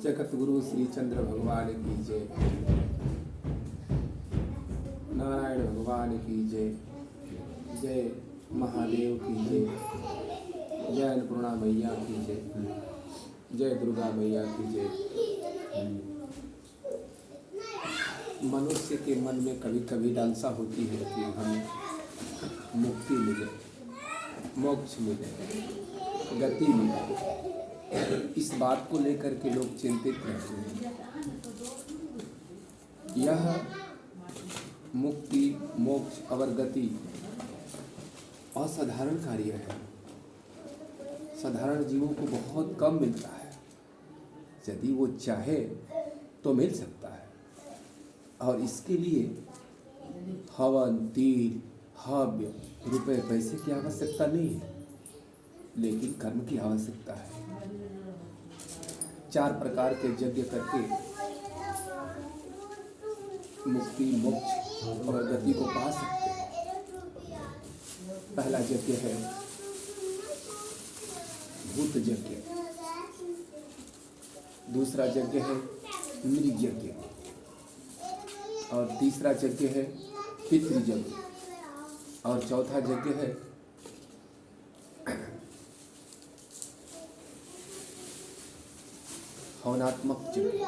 जगत गुरु श्री चंद्र भगवान की जय, नारायण भगवान की जय, जय महादेव की जय, जय अन्नपूर्णा मैया की जय, जय दुर्गा मैया की जय। मनुष्य के मन में कभी कभी लालसा होती है कि हमें मुक्ति मिले, मोक्ष मिले, गति मिले। इस बात को लेकर के लोग चिंतित रहते हैं। यह मुक्ति, मोक्ष और गति असाधारण कार्य है। साधारण जीवों को बहुत कम मिलता है। यदि वो चाहे तो मिल सकता है, और इसके लिए हवन, तीर, हव्य, रुपए पैसे की आवश्यकता नहीं है, लेकिन कर्म की आवश्यकता है। 4 प्रकार के यज्ञ करके मुक्ति, मोक्ष और गति को पा सकते हैं। पहला यज्ञ है भूत यज्ञ, दूसरा यज्ञ है नृ यज्ञ, और तीसरा यज्ञ है पितृ यज्ञ, और चौथा यज्ञ है हवनात्मक यज्ञ।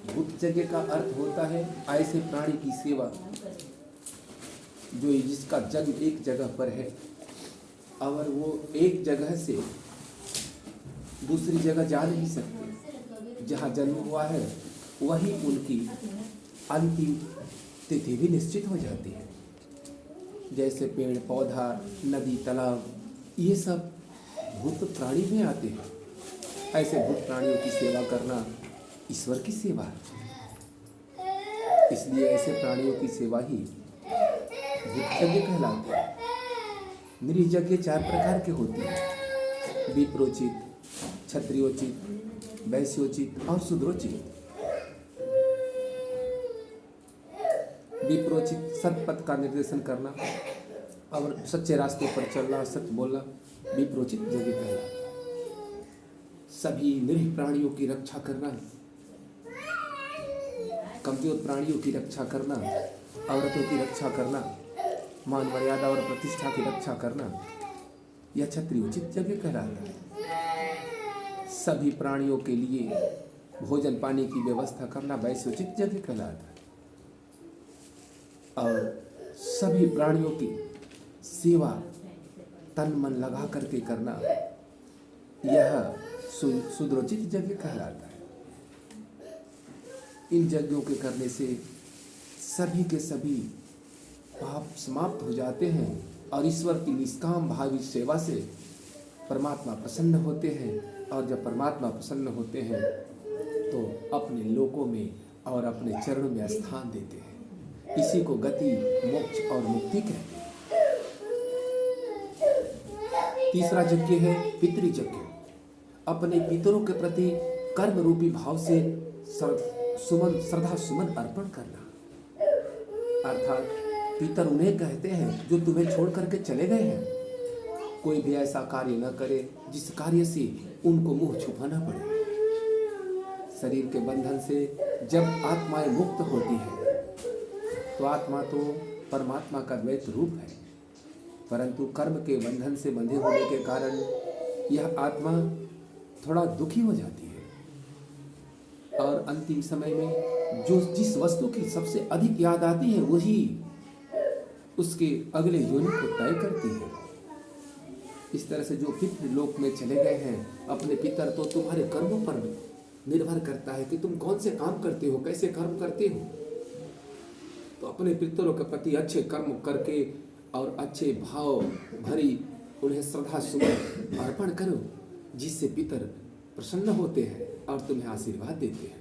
भूत यज्ञ का अर्थ होता है ऐसे प्राणी की सेवा जो जिसका जन्म एक जगह पर है और वो एक जगह से दूसरी जगह जा नहीं सकते। जहाँ जन्म हुआ है वही उनकी अंतिम तिथि भी निश्चित हो जाती है। जैसे पेड़ पौधा, नदी, तालाब, ये सब भूत प्राणी में आते हैं। ऐसे भूत प्राणियों की सेवा करना ईश्वर की सेवा है। इसलिए ऐसे प्राणियों की सेवा ही भूत यज्ञ कहलाते हैं। नृ यज्ञ 4 प्रकार के होते हैं: विप्रोचित, क्षत्रियोचित, वैश्योचित और शूद्रोचित। विप्रोचित सत्पथ का निर्देशन करना और सच्चे रास्ते पर चलना, सच बोलना विप्रोचित यज्ञ कहलाता है। सभी निरीह प्राणियों की रक्षा करना, कमजोर प्राणियों की रक्षा करना, औरतों की रक्षा करना, मान मर्यादा और प्रतिष्ठा की रक्षा करना, यह क्षत्रियोचित यज्ञ कहलाता है। सभी प्राणियों के लिए भोजन पानी की व्यवस्था करना वैश्योचित यज्ञ कहलाता है। और सभी प्राणियों की सेवा तन मन लगा करके करना, यह शूद्रोचित यज्ञ कहलाता है। इन यज्ञों के करने से सभी के सभी पाप समाप्त हो जाते हैं और ईश्वर की निष्काम भावी सेवा से परमात्मा प्रसन्न होते हैं। और जब परमात्मा प्रसन्न होते हैं तो अपने लोकों में और अपने चरणों में स्थान देते हैं। इसी को गति, मोक्ष और मुक्ति कहते हैं। तीसरा यज्ञ है पितृ यज्ञ। अपने पितरों के प्रति कर्म रूपी भाव से श्रद्धा सुमन अर्पण करना। अर्थात पितर उन्हें कहते हैं जो तुम्हें छोड़ करके चले गए हैं। कोई भी ऐसा कार्य न करे जिस कार्य से उनको मुंह छुपाना पड़े। शरीर के बंधन से जब आत्माएं मुक्त होती है तो आत्मा तो परमात्मा का द्वैत रूप है, परंतु कर्म के बंधन से बंधे होने के कारण यह आत्मा थोड़ा दुखी हो जाती है। और अंतिम समय में जो जिस वस्तु की सबसे अधिक याद आती है वही उसके अगले योनि को तय करती है। इस तरह से जो पितृ लोक में चले गए हैं, अपने पितर तो तुम्हारे कर्मों पर निर्भर करता है कि तुम कौन से काम करते हो, कैसे कर्म करते हो। तो अपने पितरों के प्रति अच्छे कर्म करके और अच्छे भाव भरी उन्हें श्रद्धा सुमन अर्पण करो, जिससे पितर प्रसन्न होते हैं और तुम्हें आशीर्वाद देते हैं।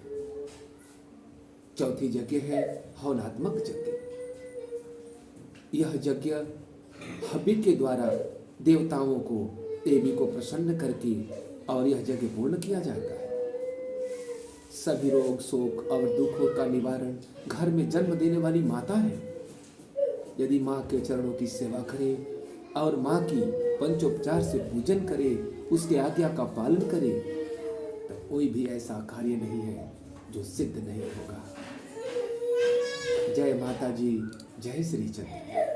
चौथी यज्ञ है हवनात्मक यज्ञ। यह यज्ञ हव्य के द्वारा देवताओं को, देवी को प्रसन्न करके और यह यज्ञ पूर्ण किया जाता है। सभी रोग, शोक और दुखों का निवारण घर में जन्म देने वाली माता है। यदि माँ के चरणों की सेवा करें और माँ की पंचोपचार से पूजन करे, उसके आज्ञा का पालन करे, तो कोई भी ऐसा कार्य नहीं है जो सिद्ध नहीं होगा। जय माता जी, जय श्री चंद्र।